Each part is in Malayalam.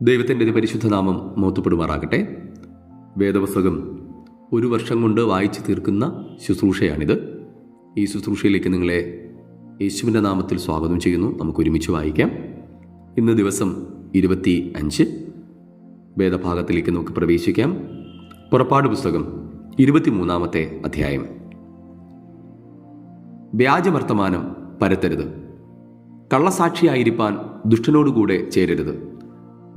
ദൈവത്തിൻ്റെ പരിശുദ്ധ നാമം മഹത്വപ്പെടുമാറാകട്ടെ. വേദപുസ്തകം ഒരു വർഷം കൊണ്ട് വായിച്ചു തീർക്കുന്ന ശുശ്രൂഷയാണിത്. ഈ ശുശ്രൂഷയിലേക്ക് നിങ്ങളെ യേശുവിൻ്റെ നാമത്തിൽ സ്വാഗതം ചെയ്യുന്നു. നമുക്ക് ഒരുമിച്ച് വായിക്കാം. ഇന്ന് ദിവസം 25 വേദഭാഗത്തിലേക്ക് നമുക്ക് പ്രവേശിക്കാം. പുറപ്പാട് പുസ്തകം 23-ാമത്തെ അധ്യായം. വ്യാജവർത്തമാനം പരത്തരുത്. കള്ളസാക്ഷിയായിരിക്കാൻ ദുഷ്ടനോടുകൂടെ ചേരരുത്.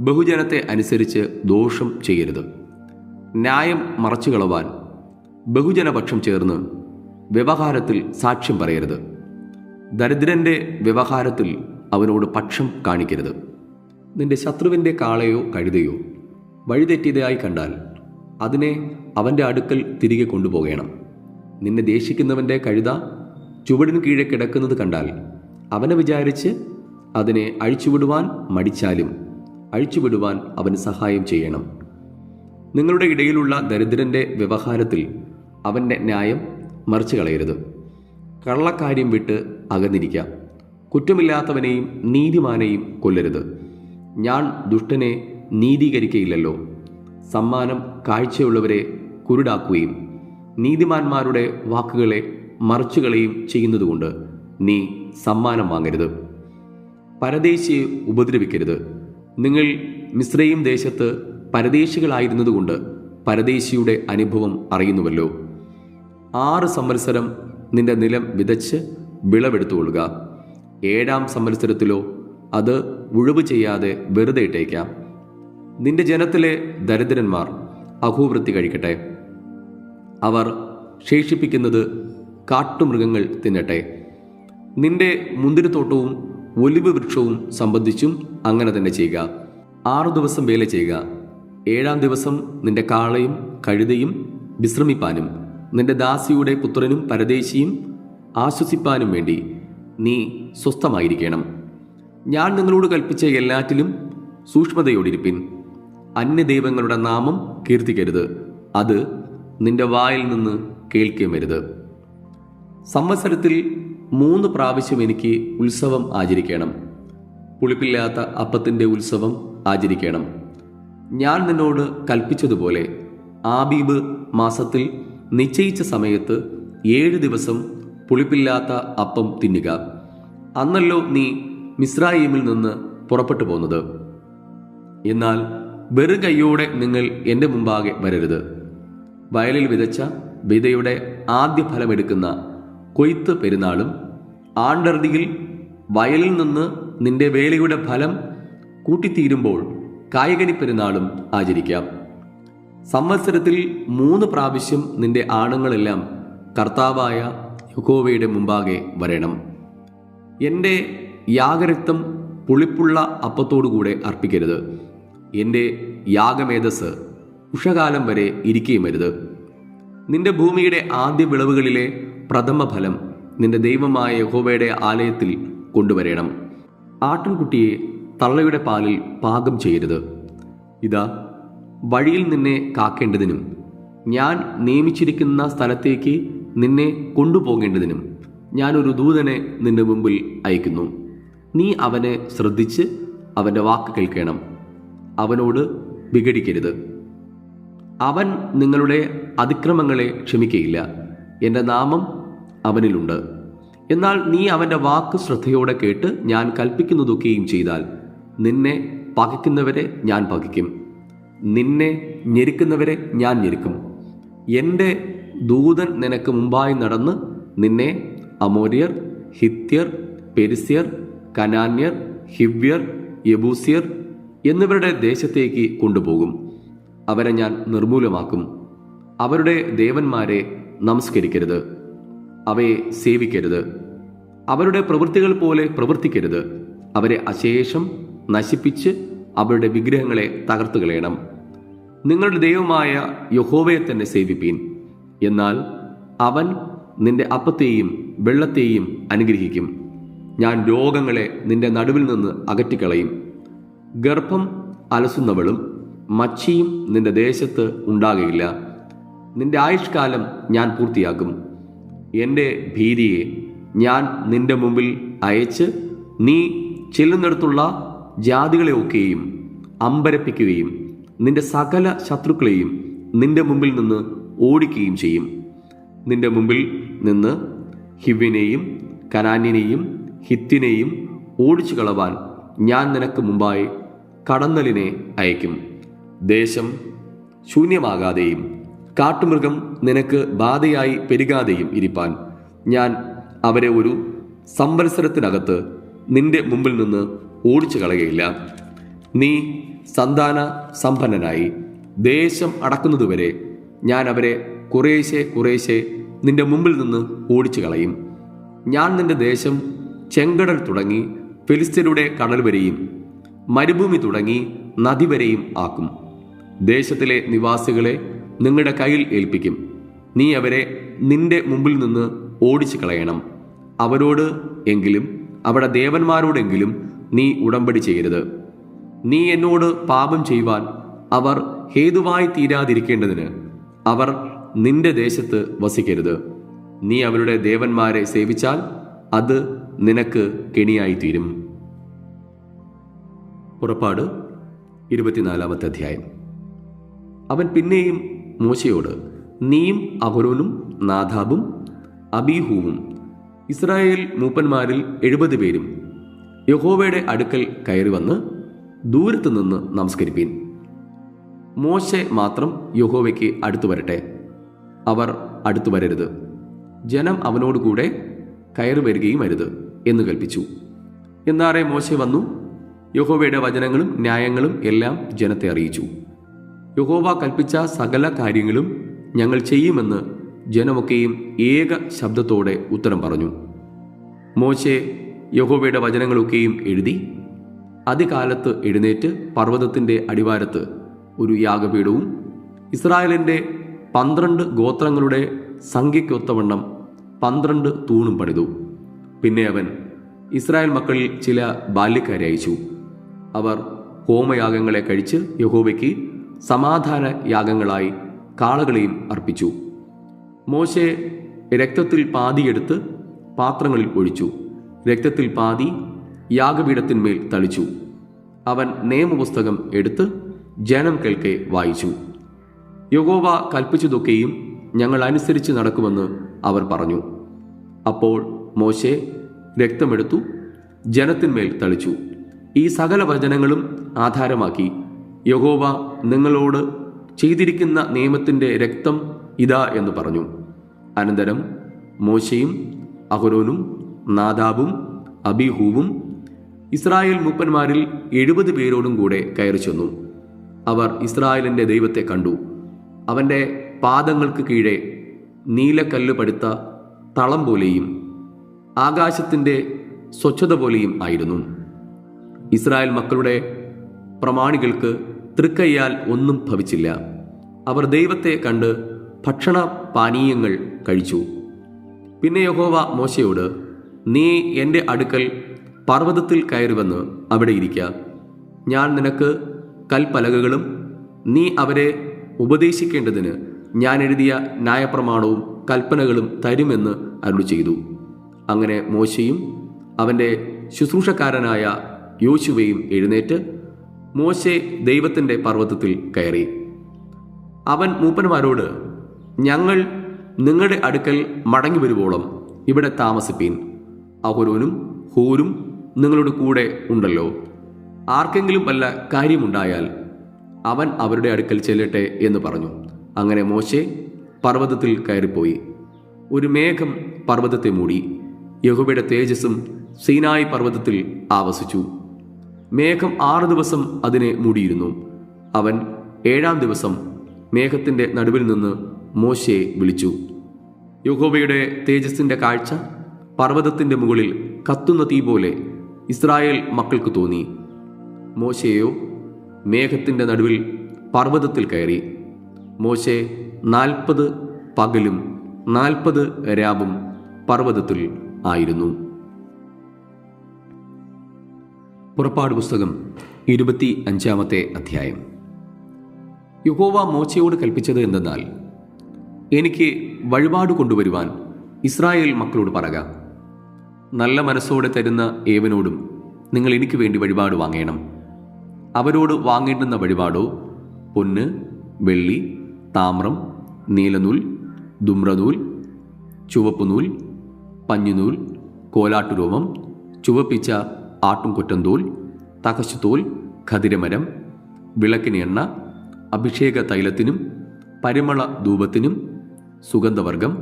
ബഹുജനത്തെ അനുസരിച്ച് ദോഷം ചെയ്യരുത്. ന്യായം മറച്ചുകളവാൻ ബഹുജനപക്ഷം ചേർന്ന് വ്യവഹാരത്തിൽ സാക്ഷ്യം പറയരുത്. ദരിദ്രന്റെ വ്യവഹാരത്തിൽ അവനോട് പക്ഷം കാണിക്കരുത്. നിന്റെ ശത്രുവിൻ്റെ കാളയോ കഴുതയോ വഴിതെറ്റിയതായി കണ്ടാൽ അതിനെ അവൻ്റെ അടുക്കൽ തിരികെ കൊണ്ടുപോകണം. നിന്നെ ദേഷിക്കുന്നവൻ്റെ കഴുത ചുവടിന് കീഴെ കിടക്കുന്നത് കണ്ടാൽ അവനെ വിചാരിച്ച് അതിനെ അഴിച്ചുവിടുവാൻ മടിച്ചാലും അഴിച്ചുവിടുവാൻ അവന് സഹായം ചെയ്യണം. നിങ്ങളുടെ ഇടയിലുള്ള ദരിദ്രന്റെ വ്യവഹാരത്തിൽ അവൻ്റെ ന്യായം മറിച്ചു കളയരുത്. കള്ളക്കാര്യം വിട്ട് അകന്നിരിക്കാം. കുറ്റമില്ലാത്തവനെയും നീതിമാനെയും കൊല്ലരുത്. ഞാൻ ദുഷ്ടനെ നീതീകരിക്കയില്ലല്ലോ. സമ്മാനം കാഴ്ചയുള്ളവരെ കുരുടാക്കുകയും നീതിമാന്മാരുടെ വാക്കുകളെ മറിച്ചുകളയും ചെയ്യുന്നതുകൊണ്ട് നീ സമ്മാനം വാങ്ങരുത്. പരദേശിയെ ഉപദ്രവിക്കരുത്. നിങ്ങൾ മിസ്രയീം ദേശത്ത് പരദേശികളായിരുന്നതുകൊണ്ട് പരദേശിയുടെ അനുഭവം അറിയുന്നുവല്ലോ. 6 സംവത്സരം നിന്റെ നിലം വിതച്ച് വിളവെടുത്തുകൊള്ളുക. 7-ാം സംവത്സരത്തിലോ അത് ഉഴവ് ചെയ്യാതെ വെറുതെ ഇട്ടേക്കാം. നിന്റെ ജനത്തിലെ ദരിദ്രന്മാർ അഹോവൃത്തി കഴിക്കട്ടെ. അവർ ശേഷിപ്പിക്കുന്നത് കാട്ടുമൃഗങ്ങൾ തിന്നട്ടെ. നിന്റെ മുന്തിരിത്തോട്ടവും ഒലിവ് വൃക്ഷവും സംബന്ധിച്ചും അങ്ങനെ തന്നെ ചെയ്യുക. 6 ദിവസം വേല ചെയ്യുക. 7-ാം ദിവസം നിന്റെ കാളയും കഴുതയും വിശ്രമിപ്പാനും നിന്റെ ദാസിയുടെ പുത്രനും പരദേശിയും ആശ്വസിപ്പാനും വേണ്ടി നീ സ്വസ്ഥമായിരിക്കണം. ഞാൻ നിങ്ങളോട് കൽപ്പിച്ച എല്ലാറ്റിലും സൂക്ഷ്മതയോടിരിപ്പിൻ. അന്യദൈവങ്ങളുടെ നാമം കീർത്തിക്കരുത്. അത് നിന്റെ വായിൽ നിന്ന് കേൾക്കുകയുമരുത്. സംവത്സരത്തിൽ 3 പ്രാവശ്യം എനിക്ക് ഉത്സവം ആചരിക്കണം. പുളിപ്പില്ലാത്ത അപ്പത്തിൻ്റെ ഉത്സവം ആചരിക്കണം. ഞാൻ നിന്നോട് കൽപ്പിച്ചതുപോലെ ആബീബ് മാസത്തിൽ നിശ്ചയിച്ച സമയത്ത് 7 ദിവസം പുളിപ്പില്ലാത്ത അപ്പം തിന്നുക. അന്നല്ലോ നീ മിസ്രായീമിൽ നിന്ന് പുറപ്പെട്ടു പോന്നത്. എന്നാൽ വെറും കൈയോടെ നിങ്ങൾ എൻ്റെ മുമ്പാകെ വരരുത്. വയലിൽ വിതച്ച വിതയുടെ ആദ്യ ഫലമെടുക്കുന്ന കൊയ്ത്ത് പെരുന്നാളും ആണ്ടർതിയിൽ വയലിൽ നിന്ന് നിന്റെ വേലയുടെ ഫലം കൂട്ടിത്തീരുമ്പോൾ കായകനി പെരുന്നാളും ആചരിക്കാം. സംവത്സരത്തിൽ 3 പ്രാവശ്യം നിന്റെ ആണുങ്ങളെല്ലാം കർത്താവായ യഹോവയുടെ മുമ്പാകെ വരണം. എൻ്റെ യാഗരക്തം പുളിപ്പുള്ള അപ്പത്തോടുകൂടെ അർപ്പിക്കരുത്. എൻ്റെ യാഗമേധസ് ഉഷകാലം വരെ ഇരിക്കുകയുമരുത്. നിന്റെ ഭൂമിയുടെ ആദ്യ വിളവുകളിലെ പ്രഥമഫലം നിന്റെ ദൈവമായ യഹോവയുടെ ആലയത്തിൽ കൊണ്ടുവരണം. ആട്ടിൻകുട്ടിയെ തള്ളയുടെ പാലിൽ പാകം ചെയ്യരുത്. ഇതാ, വഴിയിൽ നിന്നെ കാക്കേണ്ടതിനും ഞാൻ നിയമിച്ചിരിക്കുന്ന സ്ഥലത്തേക്ക് നിന്നെ കൊണ്ടുപോകേണ്ടതിനും ഞാനൊരു ദൂതനെ നിന്റെ മുമ്പിൽ അയക്കുന്നു. നീ അവനെ ശ്രദ്ധിച്ച് അവൻ്റെ വാക്ക് കേൾക്കണം. അവനോട് വിഘടിക്കരുത്. അവൻ നിങ്ങളുടെ അതിക്രമങ്ങളെ ക്ഷമിക്കയില്ല. എൻ്റെ നാമം അവനിലുണ്ട്. എന്നാൽ നീ അവൻ്റെ വാക്ക് ശ്രദ്ധയോടെ കേട്ട് ഞാൻ കൽപ്പിക്കുന്നതൊക്കെയും ചെയ്താൽ നിന്നെ പകയ്ക്കുന്നവരെ ഞാൻ പകയ്ക്കും, നിന്നെ ഞെരുക്കുന്നവരെ ഞാൻ ഞെരുക്കും. എൻ്റെ ദൂതൻ നിനക്ക് മുമ്പായി നടന്ന് നിന്നെ അമോര്യർ, ഹിത്യർ, പെരിസ്യർ, കനാന്യർ, ഹിവ്യർ, യെബൂസ്യർ എന്നിവരുടെ ദേശത്തേക്ക് കൊണ്ടുപോകും. അവരെ ഞാൻ നിർമൂലമാക്കും. അവരുടെ ദേവന്മാരെ നമസ്കരിക്കരുത്, അവയെ സേവിക്കരുത്. അവരുടെ പ്രവൃത്തികൾ പോലെ പ്രവർത്തിക്കരുത്. അവരെ അശേഷം നശിപ്പിച്ച് അവരുടെ വിഗ്രഹങ്ങളെ തകർത്തു കളയണം. നിങ്ങളുടെ ദൈവമായ യഹോവയെ തന്നെ സേവിപ്പീൻ. എന്നാൽ അവൻ നിന്റെ അപ്പത്തെയും വെള്ളത്തെയും അനുഗ്രഹിക്കും. ഞാൻ രോഗങ്ങളെ നിന്റെ നടുവിൽ നിന്ന് അകറ്റിക്കളയും. ഗർഭം അലസുന്നവളും മച്ചിയും നിന്റെ ദേശത്ത് ഉണ്ടാകയില്ല. നിന്റെ ആയുഷ്കാലം ഞാൻ പൂർത്തിയാക്കും. എൻ്റെ ഭീതിയെ ഞാൻ നിന്റെ മുമ്പിൽ അയച്ച് നീ ചെല്ലുന്നിടത്തുള്ള ജാതികളെയൊക്കെയും അമ്പരപ്പിക്കുകയും നിന്റെ സകല ശത്രുക്കളെയും നിന്റെ മുമ്പിൽ നിന്ന് ഓടിക്കുകയും ചെയ്യും. നിന്റെ മുമ്പിൽ നിന്ന് ഹിവ്യനെയും കനാന്യനെയും ഹിത്തിനെയും ഓടിച്ചു കളവാൻ ഞാൻ നിനക്ക് മുമ്പായി കടന്നലിനെ അയക്കും. ദേശം ശൂന്യമാകാതെയും കാട്ടുമൃഗം നിനക്ക് ബാധയായി പെരുകാതെയും ഇരിപ്പാൻ ഞാൻ അവരെ ഒരു സംവത്സരത്തിനകത്ത് നിന്റെ മുമ്പിൽ നിന്ന് ഓടിച്ചു കളയുകയില്ല. നീ സന്താന സമ്പന്നനായി ദേശം അടക്കുന്നതുവരെ ഞാൻ അവരെ കുറേശ്ശെ കുറേശ്ശെ നിന്റെ മുമ്പിൽ നിന്ന് ഓടിച്ചു കളയും. ഞാൻ നിന്റെ ദേശം ചെങ്കടൽ തുടങ്ങി ഫെലിസ്ത്യരുടെ കടൽ വരെയും മരുഭൂമി തുടങ്ങി നദി വരെയും ആക്കും. ദേശത്തിലെ നിവാസികളെ നിങ്ങളുടെ കയ്യിൽ ഏൽപ്പിക്കും. നീ അവരെ നിന്റെ മുമ്പിൽ നിന്ന് ഓടിച്ചു കളയണം. അവരോട് എങ്കിലും അവിടെ ദേവന്മാരോടെങ്കിലും നീ ഉടമ്പടി ചെയ്യരുത്. നീ എന്നോട് പാപം ചെയ്യുവാൻ അവർ ഹേതുവായി തീരാതിരിക്കേണ്ടതിന് അവർ നിന്റെ ദേശത്ത് വസിക്കരുത്. നീ അവരുടെ ദേവന്മാരെ സേവിച്ചാൽ അത് നിനക്ക് കെണിയായിത്തീരും. പുറപ്പാട് 24-ാമത്തെ അധ്യായം. അവൻ പിന്നെയും മോശയോട്, നീയും അഹരോനും നാദാബും അബീഹൂവും ഇസ്രായേൽ മൂപ്പന്മാരിൽ 70 പേരും യഹോവയുടെ അടുക്കൽ കയറി വന്ന് ദൂരത്ത് നിന്ന് നമസ്കരിപ്പീൻ. മോശെ മാത്രം യഹോവയ്ക്ക് അടുത്തു വരട്ടെ, അവർ അടുത്തു വരരുത്. ജനം അവനോടുകൂടെ കയറി വരികയും അരുത് എന്ന് കൽപ്പിച്ചു. എന്നാറെ മോശെ വന്നു യഹോവയുടെ വചനങ്ങളും ന്യായങ്ങളും എല്ലാം ജനത്തെ അറിയിച്ചു. യഹോവ കൽപ്പിച്ച സകല കാര്യങ്ങളും ഞങ്ങൾ ചെയ്യുമെന്ന് ജനമൊക്കെയും ഏക ശബ്ദത്തോടെ ഉത്തരം പറഞ്ഞു. മോശെ യഹോവയുടെ വചനങ്ങളൊക്കെയും എഴുതി അതികാലത്ത് എഴുന്നേറ്റ് പർവ്വതത്തിൻ്റെ അടിവാരത്ത് ഒരു യാഗപീഠവും ഇസ്രായേലിൻ്റെ 12 ഗോത്രങ്ങളുടെ സംഖ്യയ്ക്കൊത്തവണ്ണം 12 തൂണും പണിതു. പിന്നെ അവൻ ഇസ്രായേൽ മക്കളിൽ ചില ബാല്യക്കാരെ അയച്ചു. അവർ ഹോമയാഗങ്ങളെ കഴിച്ച് യഹോവയ്ക്ക് സമാധാന യാഗങ്ങളായി കാളകളെയും അർപ്പിച്ചു. മോശെ രക്തത്തിൽ പാതിയെടുത്ത് പാത്രങ്ങളിൽ ഒഴിച്ചു. രക്തത്തിൽ പാതി യാഗപീഠത്തിന്മേൽ തളിച്ചു. അവൻ നിയമപുസ്തകം എടുത്ത് ജനം കേൾക്കെ വായിച്ചു. യഹോവ കൽപ്പിച്ചതൊക്കെയും ഞങ്ങൾ അനുസരിച്ച് നടക്കുമെന്ന് അവർ പറഞ്ഞു. അപ്പോൾ മോശെ രക്തമെടുത്തു ജനത്തിന്മേൽ തളിച്ചു. ഈ സകല വചനങ്ങളും ആധാരമാക്കി യഹോവ നിങ്ങളോട് ചെയ്തിരിക്കുന്ന നിയമത്തിൻ്റെ രക്തം ഇതാ എന്ന് പറഞ്ഞു. അനന്തരം മോശയും അഹരോനും നാദാബും അബീഹൂവും ഇസ്രായേൽ മൂപ്പന്മാരിൽ 70 പേരോടും കൂടെ കയറി ചെന്നു. അവർ ഇസ്രായേലിൻ്റെ ദൈവത്തെ കണ്ടു. അവൻ്റെ പാദങ്ങൾക്ക് കീഴെ നീലക്കല്ല് പടുത്ത തളം പോലെയും ആകാശത്തിൻ്റെ സ്വച്ഛത പോലെയും ആയിരുന്നു. ഇസ്രായേൽ മക്കളുടെ പ്രമാണികൾക്ക് തൃക്കയ്യാൽ ഒന്നും ഭവിച്ചില്ല. അവർ ദൈവത്തെ കണ്ട് ഭക്ഷണ പാനീയങ്ങൾ കഴിച്ചു. പിന്നെ യഹോവ മോശയോട്, നീ എൻ്റെ അടുക്കൽ പർവ്വതത്തിൽ കയറി വന്ന് അവിടെ ഇരിക്കുക. ഞാൻ നിനക്ക് കൽപ്പലകകളും നീ അവരെ ഉപദേശിക്കേണ്ടതിന് ഞാൻ എഴുതിയ ന്യായപ്രമാണവും കൽപ്പനകളും തരുമെന്ന് അരുളി ചെയ്തു. അങ്ങനെ മോശയും അവൻ്റെ ശുശ്രൂഷക്കാരനായ യോശുവയും എഴുന്നേറ്റ് മോശെ ദൈവത്തിൻ്റെ പർവ്വതത്തിൽ കയറി. അവൻ മൂപ്പന്മാരോട്, ഞങ്ങൾ നിങ്ങളുടെ അടുക്കൽ മടങ്ങി വരുവോളം ഇവിടെ താമസിപ്പീൻ. അഹരോനും ഹൂരും നിങ്ങളുടെ കൂടെ ഉണ്ടല്ലോ. ആർക്കെങ്കിലും വല്ല കാര്യമുണ്ടായാൽ അവൻ അവരുടെ അടുക്കൽ ചെല്ലട്ടെ എന്ന് പറഞ്ഞു. അങ്ങനെ മോശെ പർവ്വതത്തിൽ കയറിപ്പോയി. ഒരു മേഘം പർവ്വതത്തെ മൂടി. യഹോവയുടെ തേജസ്സും സീനായി പർവ്വതത്തിൽ ആവസിച്ചു. മേഘം 6 ദിവസം അതിനെ മൂടിയിരുന്നു. അവൻ 7-ാം ദിവസം മേഘത്തിൻ്റെ നടുവിൽ നിന്ന് മോശയെ വിളിച്ചു. യഹോവയുടെ തേജസ്സിൻ്റെ കാഴ്ച പർവ്വതത്തിൻ്റെ മുകളിൽ കത്തുന്ന തീ പോലെ ഇസ്രായേൽ മക്കൾക്ക് തോന്നി. മോശെയോ മേഘത്തിൻ്റെ നടുവിൽ പർവ്വതത്തിൽ കയറി. മോശെ 40 പകലും 40 രാവും പർവ്വതത്തിൽ ആയിരുന്നു. പുറപ്പാട് പുസ്തകം 25-ാമത്തെ അധ്യായം. യഹോവ മോശയോട് കൽപ്പിച്ചത് എന്തെന്നാൽ, എനിക്ക് വഴിപാട് കൊണ്ടുവരുവാൻ ഇസ്രായേൽ മക്കളോട് പറക. നല്ല മനസ്സോടെ തരുന്ന ഏവനോടും നിങ്ങൾ എനിക്ക് വേണ്ടി വഴിപാട് വാങ്ങേണം. അവരോട് വാങ്ങേണ്ടുന്ന വഴിപാടോ പൊന്ന്, വെള്ളി, താമ്രം, നീലനൂൽ, ധൂമ്രനൂൽ, ചുവപ്പുനൂൽ, പഞ്ഞിനൂൽ, കോലാട്ടുരോമം, ചുവപ്പിച്ച ആട്ടുംകൊറ്റന്തോൽ, തകശുതോൽ, ഖദിരമരം, വിളക്കിന് എണ്ണ, അഭിഷേക തൈലത്തിനും പരിമള ധൂപത്തിനും സുഗന്ധവർഗം,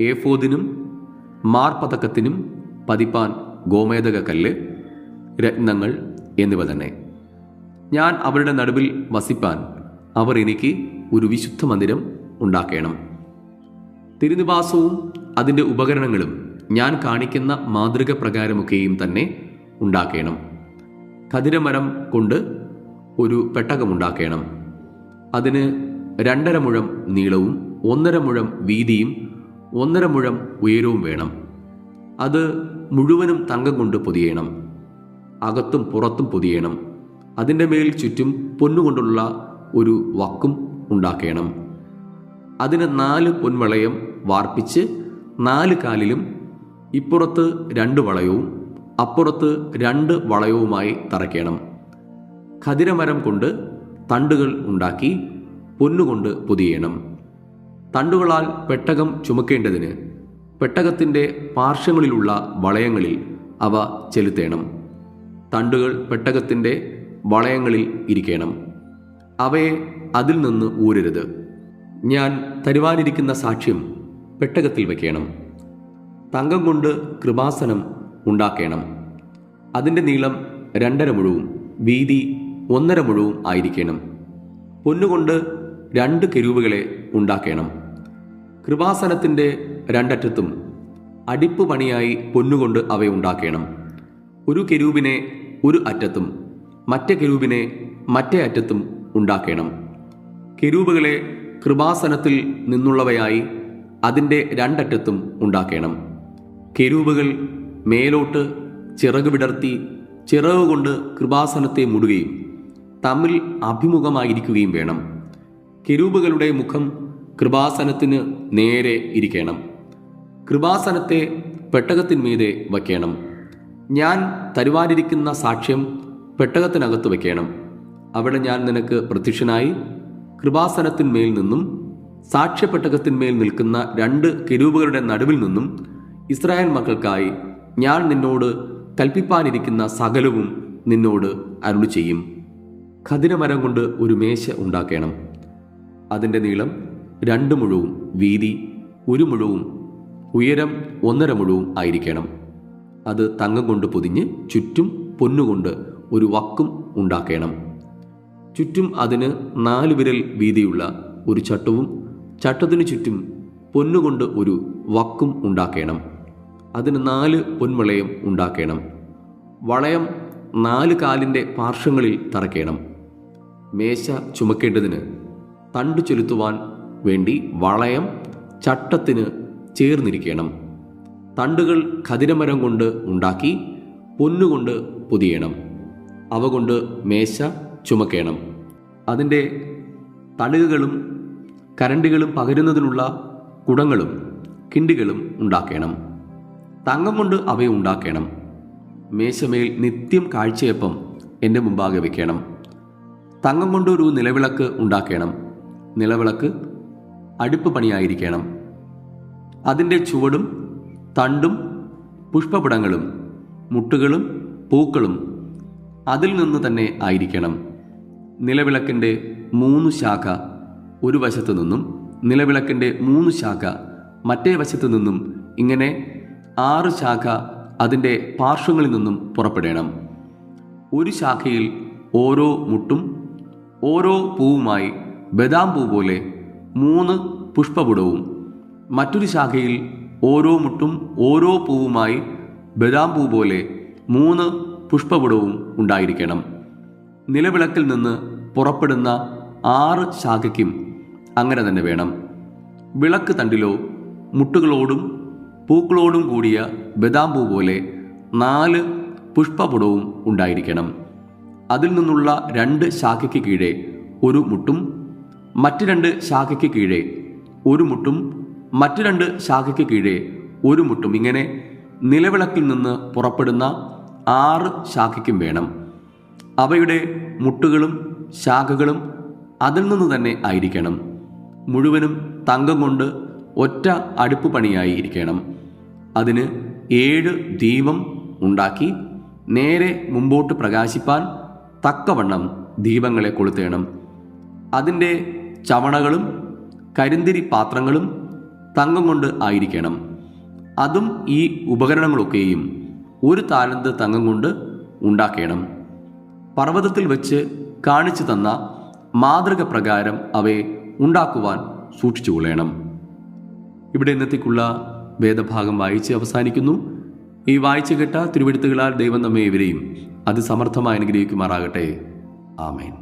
ഏഫോദിനും മാർപതക്കത്തിനും പതിപ്പാൻ ഗോമേദക കല്ല്, രത്നങ്ങൾ എന്നിവ തന്നെ. ഞാൻ അവരുടെ നടുവിൽ വസിപ്പാൻ അവർ എനിക്ക് ഒരു വിശുദ്ധ മന്ദിരം ഉണ്ടാക്കണം. തിരുനിവാസവും അതിൻ്റെ ഉപകരണങ്ങളും ഞാൻ കാണിക്കുന്ന മാതൃക പ്രകാരമൊക്കെയും തന്നെ ഉണ്ടാക്കണം. ഖദിരമരം കൊണ്ട് ഒരു പെട്ടകമുണ്ടാക്കണം. അതിന് 2.5 മുഴം നീളവും 1.5 മുഴം വീതിയും 1.5 മുഴം ഉയരവും വേണം. അത് മുഴുവനും തങ്കം കൊണ്ട് പൊതിയണം. അകത്തും പുറത്തും പൊതിയണം. അതിൻ്റെ മേൽ ചുറ്റും പൊന്നുകൊണ്ടുള്ള ഒരു വക്കും ഉണ്ടാക്കണം. അതിന് 4 പൊൻവളയം വാർപ്പിച്ച് 4 കാലിലും ഇപ്പുറത്ത് 2 വളയവും അപ്പുറത്ത് 2 വളയവുമായി തറയ്ക്കണം. ഖദിരമരം കൊണ്ട് തണ്ടുകൾ ഉണ്ടാക്കി പൊന്നുകൊണ്ട് പൊതിയണം. തണ്ടുകളാൽ പെട്ടകം ചുമക്കേണ്ടതിന് പെട്ടകത്തിൻ്റെ പാർശ്വങ്ങളിലുള്ള വളയങ്ങളിൽ അവ ചെലുത്തേണം. തണ്ടുകൾ പെട്ടകത്തിൻ്റെ വളയങ്ങളിൽ ഇരിക്കണം. അവയെ അതിൽ നിന്ന് ഊരരുത്. ഞാൻ തരുവാനിരിക്കുന്ന സാക്ഷ്യം പെട്ടകത്തിൽ വയ്ക്കണം. തങ്കം കൊണ്ട് കൃപാസനം ഉണ്ടാക്കണം. അതിൻ്റെ നീളം 2.5 മുഴവും വീതി 1.5 മുഴവും ആയിരിക്കണം. പൊന്നുകൊണ്ട് 2 കെരൂബുകളെ ഉണ്ടാക്കണം. കൃപാസനത്തിൻ്റെ 2 അറ്റത്തും അടിപ്പ് പണിയായി പൊന്നുകൊണ്ട് അവയെ ഉണ്ടാക്കണം. ഒരു കെരൂബിനെ ഒരു അറ്റത്തും മറ്റേ കെരൂബിനെ മറ്റേ അറ്റത്തും ഉണ്ടാക്കണം. കെരൂബുകളെ കൃപാസനത്തിൽ നിന്നുള്ളവയായി അതിൻ്റെ 2 അറ്റത്തും ഉണ്ടാക്കണം. കെരൂബുകൾ മേലോട്ട് ചിറക് വിടർത്തി ചിറകുകൊണ്ട് കൃപാസനത്തെ മൂടുകയും തമ്മിൽ അഭിമുഖമായിരിക്കുകയും വേണം. കെരൂബുകളുടെ മുഖം കൃപാസനത്തിന് നേരെ ഇരിക്കണം. കൃപാസനത്തെ പെട്ടകത്തിന്മീതെ വയ്ക്കണം. ഞാൻ തരുവാനിരിക്കുന്ന സാക്ഷ്യം പെട്ടകത്തിനകത്ത് വയ്ക്കണം. അവിടെ ഞാൻ നിനക്ക് പ്രത്യക്ഷനായി കൃപാസനത്തിന്മേൽ നിന്നും സാക്ഷ്യപ്പെട്ടകത്തിന്മേൽ നിൽക്കുന്ന 2 കെരൂബുകളുടെ നടുവിൽ നിന്നും ഇസ്രായേൽ മക്കൾക്കായി ഞാൻ നിന്നോട് കൽപ്പിപ്പാനിരിക്കുന്ന സകലവും നിന്നോട് അരുളി ചെയ്യും. ഖദിരമരം കൊണ്ട് ഒരു മേശ ഉണ്ടാക്കണം. അതിൻ്റെ നീളം 2 മുഴവും വീതി 1 മുഴവും ഉയരം 1.5 മുഴവും ആയിരിക്കണം. അത് തങ്കം കൊണ്ട് പൊതിഞ്ഞ് ചുറ്റും പൊന്നുകൊണ്ട് ഒരു വക്കും ഉണ്ടാക്കണം. ചുറ്റും അതിന് 4 വിരൽ വീതിയുള്ള ഒരു ചട്ടവും ചട്ടത്തിനു ചുറ്റും പൊന്നുകൊണ്ട് ഒരു വക്കും ഉണ്ടാക്കണം. അതിന് 4 പൊൻവളയം ഉണ്ടാക്കണം. വളയം 4 കാലിൻ്റെ പാർശ്വങ്ങളിൽ തറയ്ക്കണം. മേശ ചുമക്കേണ്ടതിന് തണ്ടു ചെലുത്തുവാൻ വേണ്ടി വളയം ചട്ടത്തിന് ചേർന്നിരിക്കണം. തണ്ടുകൾ ഖദിരമരം കൊണ്ട് ഉണ്ടാക്കി പൊന്നുകൊണ്ട് പൊതിയണം. അവ കൊണ്ട് മേശ ചുമക്കണം. അതിൻ്റെ തളികകളും കരണ്ടികളും പകരുന്നതിനുള്ള കുടങ്ങളും കിണ്ടികളും ഉണ്ടാക്കണം. തങ്കം കൊണ്ട് അവയെ ഉണ്ടാക്കണം. മേശമേൽ നിത്യം കാഴ്ചയപ്പം എൻ്റെ മുമ്പാകെ വയ്ക്കണം. തങ്കം കൊണ്ട് ഒരു നിലവിളക്ക് ഉണ്ടാക്കണം. നിലവിളക്ക് അടുപ്പ് പണിയായിരിക്കണം. അതിൻ്റെ ചുവടും തണ്ടും പുഷ്പപുടങ്ങളും മുട്ടുകളും പൂക്കളും അതിൽ നിന്ന് തന്നെ ആയിരിക്കണം. നിലവിളക്കിൻ്റെ 3 ശാഖ ഒരു വശത്തു നിന്നും നിലവിളക്കിൻ്റെ 3 ശാഖ മറ്റേ വശത്തു നിന്നും ഇങ്ങനെ 6 ശാഖ അതിൻ്റെ പാർശ്വങ്ങളിൽ നിന്നും പുറപ്പെടണം. ഒരു ശാഖയിൽ ഓരോ മുട്ടും ഓരോ പൂവുമായി ബദാം പൂ പോലെ 3 പുഷ്പപുടവും മറ്റൊരു ശാഖയിൽ ഓരോ മുട്ടും ഓരോ പൂവുമായി ബദാം പൂ പോലെ 3 പുഷ്പപുടവും ഉണ്ടായിരിക്കണം. നിലവിളക്കിൽ നിന്ന് പുറപ്പെടുന്ന 6 ശാഖയ്ക്കും അങ്ങനെ തന്നെ വേണം. വിളക്ക് തണ്ടിലോ മുട്ടുകളോടും പൂക്കളോടും കൂടിയ ബദാം പൂ പോലെ 4 പുഷ്പപുടവും ഉണ്ടായിരിക്കണം. അതിൽ നിന്നുള്ള 2 ശാഖയ്ക്ക് കീഴെ ഒരു മുട്ടും മറ്റ് 2 ശാഖയ്ക്ക് കീഴെ ഒരു മുട്ടും മറ്റ് 2 ശാഖയ്ക്ക് കീഴെ ഒരു മുട്ടും ഇങ്ങനെ നിലവിളക്കിൽ നിന്ന് പുറപ്പെടുന്ന 6 ശാഖയ്ക്കും വേണം. അവയുടെ മുട്ടുകളും ശാഖകളും അതിൽ നിന്ന് തന്നെ ആയിരിക്കണം. മുഴുവനും തങ്കം കൊണ്ട് ഒറ്റ അടുപ്പ് പണിയായി ഇരിക്കണം. അതിന് 7 ദീപം ഉണ്ടാക്കി നേരെ മുമ്പോട്ട് പ്രകാശിപ്പാൻ തക്കവണ്ണം ദീപങ്ങളെ കൊളുത്തേണം. അതിൻ്റെ ചവണകളും കരിന്തിരി പാത്രങ്ങളും തങ്കം കൊണ്ട് ആയിരിക്കണം. അതും ഈ ഉപകരണങ്ങളൊക്കെയും 1 താലന്ത് തങ്കം കൊണ്ട് ഉണ്ടാക്കണം. പർവ്വതത്തിൽ വെച്ച് കാണിച്ചു തന്ന മാതൃക പ്രകാരം അവയെ ഉണ്ടാക്കുവാൻ സൂക്ഷിച്ചുകൊള്ളണം. ഇവിടെ ഇന്നത്തേക്കുള്ള വേദഭാഗം വായിച്ച് അവസാനിക്കുന്നു. ഈ വായിച്ചു കേട്ട തിരുവെഴുത്തുകളാൽ ദൈവം നമ്മെ ഇവരെയും അതിസമർത്ഥമായി അനുഗ്രഹിക്കുമാറാകട്ടെ. ആമേൻ.